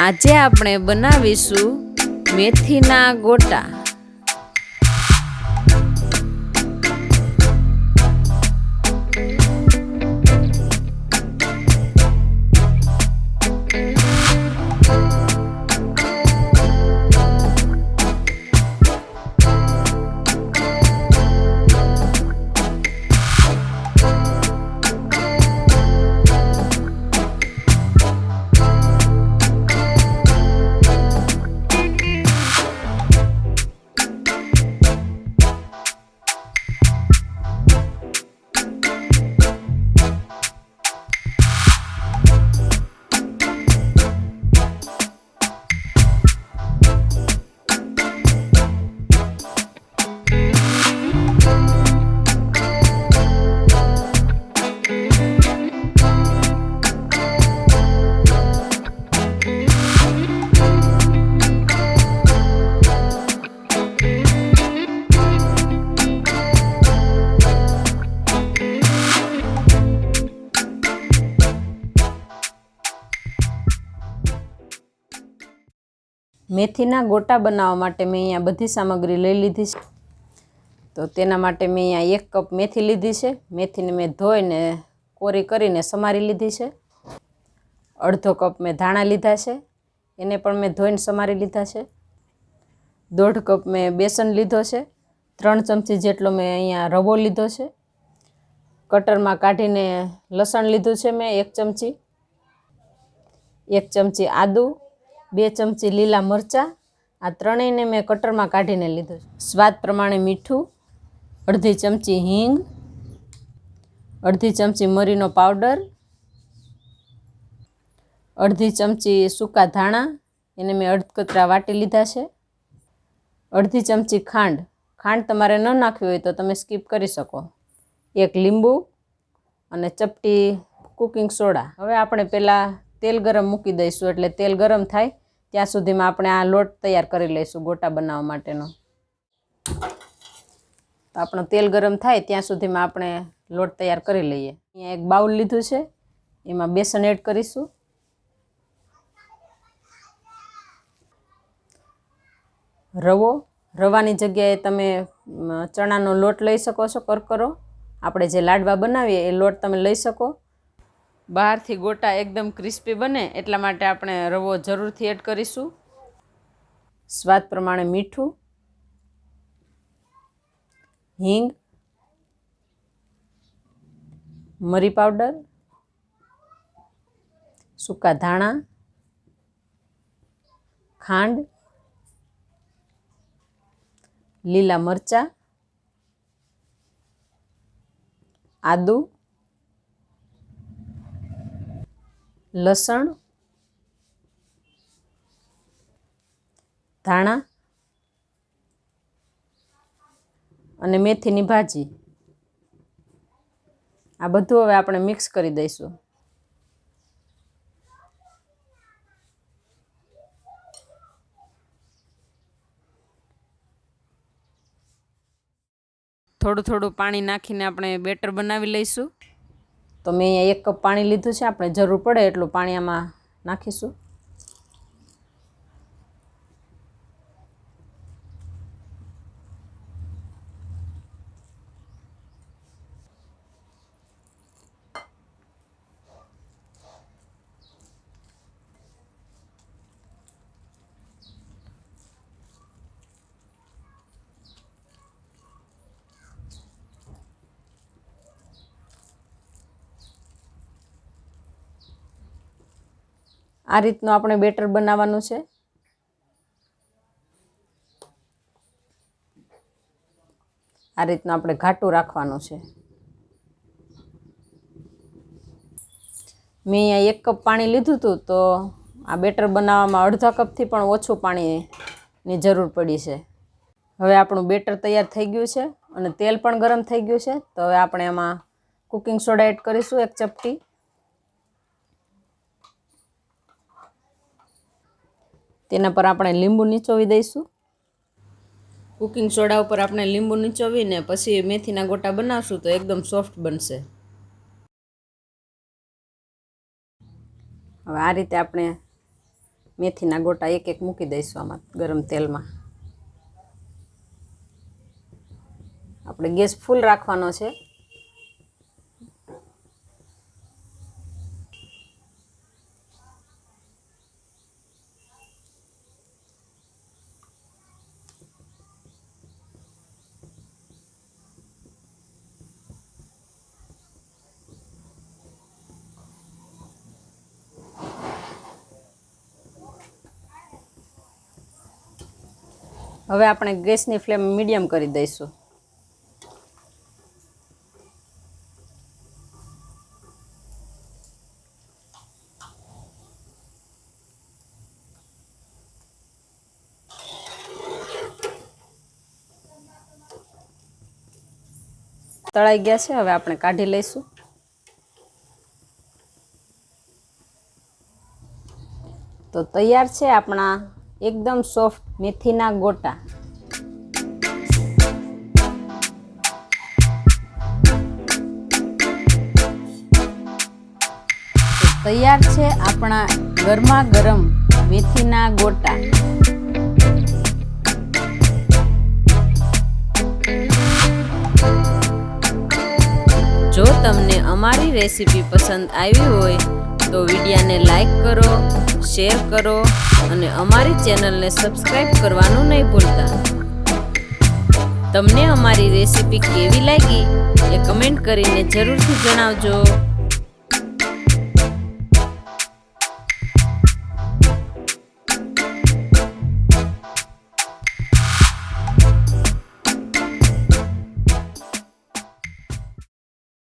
આજે આપણે બનાવીશું મેથીના ગોટા। મેથીના ગોટા બનાવવા માટે મેં અહીંયા બધી સામગ્રી લઈ લીધી છે। તો તેના માટે મેં અહીંયા 1 કપ મેથી લીધી છે। મેથીને મેં ધોઈને કોરી કરીને સમારી લીધી છે। અડધો કપ મેં ધાણા લીધા છે, એને પણ મેં ધોઈને સમારી લીધા છે। 1.5 કપ મેં બેસન લીધો છે। 3 ચમચી જેટલો મેં અહીંયા રવો લીધો છે। કટરમાં કાઢીને લસણ લીધું છે મેં 1 ચમચી, 1 ચમચી આદું, 2 ચમચી લીલા મરચાં, આ ત્રણેયને મેં કટરમાં કાઢીને લીધું છે। સ્વાદ પ્રમાણે મીઠું, અડધી ચમચી હિંગ, અડધી ચમચી મરીનો પાવડર, અડધી ચમચી સૂકા ધાણા, એને મેં અડધકતરા વાટી લીધા છે। અડધી ચમચી ખાંડ, ખાંડ તમારે ન નાખવી હોય તો તમે સ્કીપ કરી શકો। 1 લીંબુ અને ચપટી કુકિંગ સોડા। હવે આપણે પહેલાં તેલ ગરમ મૂકી દઈશું, એટલે તેલ ગરમ થાય ત્યાં સુધીમાં આપણે આ લોટ તૈયાર કરી લઈશું ગોટા બનાવવા માટેનો। તો આપણો તેલ ગરમ થાય ત્યાં સુધીમાં આપણે લોટ તૈયાર કરી લઈએ। અહીંયા 1 બાઉલ લીધું છે, એમાં બેસન એડ કરીશું। રવો, રવાની જગ્યાએ તમે ચણાનો લોટ લઈ શકો છો, કરકરો। આપણે જે લાડવા બનાવીએ એ લોટ તમે લઈ શકો। બહારથી ગોટા એકદમ ક્રિસ્પી બને એટલા માટે આપણે રવો જરૂરથી એડ કરીશું। સ્વાદ પ્રમાણે મીઠું, હિંગ, મરી પાવડર, સૂકા ધાણા, ખાંડ, લીલા મરચાં, આદું, લસણ, ધાણા અને મેથીની ભાજી, આ બધું હવે આપણે મિક્સ કરી દઈશું। થોડું થોડું પાણી નાખીને આપણે બેટર બનાવી લઈશું। તો મેં અહીંયા 1 કપ પાણી લીધું છે, આપણે જરૂર પડે એટલું પાણી આમાં નાખીશું। આ રીતનું આપણે બેટર બનાવવાનું છે। આ રીતનું આપણે ઘાટું રાખવાનું છે। મેં અહીંયા 1 કપ પાણી લીધું હતું, તો આ બેટર બનાવવામાં અડધા કપથી પણ ઓછું પાણીની જરૂર પડી છે। હવે આપણું બેટર તૈયાર થઈ ગયું છે અને તેલ પણ ગરમ થઈ ગયું છે। તો હવે આપણે એમાં કુકિંગ સોડા એડ કરીશું 1 ચપટી। તેના પર આપણે લીંબુ નીચોવી દઈશું। કુકિંગ સોડા ઉપર આપણે લીંબુ નીચોવીને પછી મેથીના ગોટા બનાવશું તો એકદમ સોફ્ટ બનશે। હવે આ રીતે આપણે મેથીના ગોટા એક એક મૂકી દઈશું આમાં ગરમ તેલમાં. આપણે ગેસ ફૂલ રાખવાનો છે. હવે આપણે ગેસની ફ્લેમ મીડિયમ કરી દઈશું. તળાઈ ગયા છે, હવે આપણે કાઢી લઈશું. તો તૈયાર છે આપણા એકદમ સોફ્ટ મેથીના ગોટા. તૈયાર છે આપણા ગરમા ગરમ મેથીના ગોટા. જો તમને અમારી રેસીપી પસંદ આવી હોય તો વિડીયોને લાઈક કરો, શેર કરો અને અમારી ચેનલને સબસ્ક્રાઈબ કરવાનું નહીં ભૂલતા. તમને અમારી રેસીપી કેવી લાગી એ કમેન્ટ કરીને જરૂરથી જણાવજો.